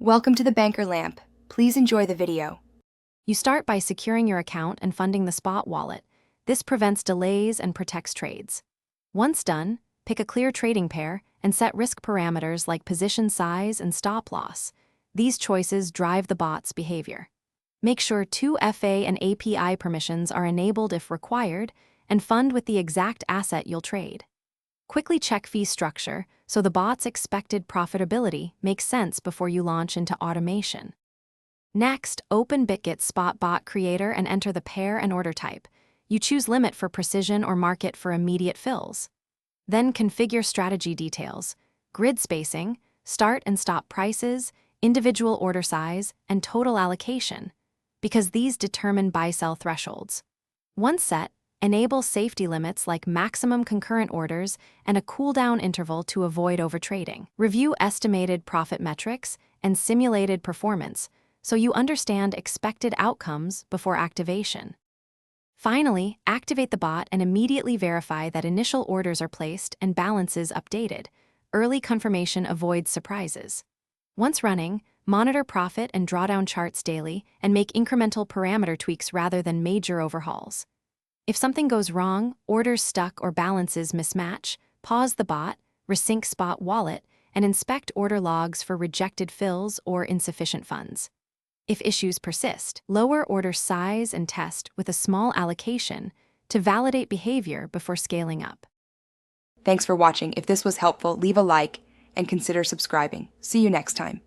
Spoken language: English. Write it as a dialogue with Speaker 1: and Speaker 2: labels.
Speaker 1: Welcome to the Banker Lamp. Please enjoy the video.
Speaker 2: You start by securing your account and funding the Spot wallet. This prevents delays and protects trades. Once done, pick a clear trading pair and set risk parameters like position size and stop loss. These choices drive the bot's behavior. Make sure 2FA and API permissions are enabled if required, and fund with the exact asset you'll trade. Quickly check fee structure so the bot's expected profitability makes sense before you launch into automation. Next, open Bitget's SpotBot creator and enter the pair and order type. You choose limit for precision or market for immediate fills. Then configure strategy details, grid spacing, start and stop prices, individual order size, and total allocation, because these determine buy-sell thresholds. Once set, enable safety limits like maximum concurrent orders and a cooldown interval to avoid overtrading. Review estimated profit metrics and simulated performance so you understand expected outcomes before activation. Finally, activate the bot and immediately verify that initial orders are placed and balances updated. Early confirmation avoids surprises. Once running, monitor profit and drawdown charts daily and make incremental parameter tweaks rather than major overhauls. If something goes wrong, orders stuck or balances mismatch, pause the bot, resync Spot wallet, and inspect order logs for rejected fills or insufficient funds. If issues persist, lower order size and test with a small allocation to validate behavior before scaling up.
Speaker 1: Thanks for watching. If this was helpful, leave a like and consider subscribing. See you next time.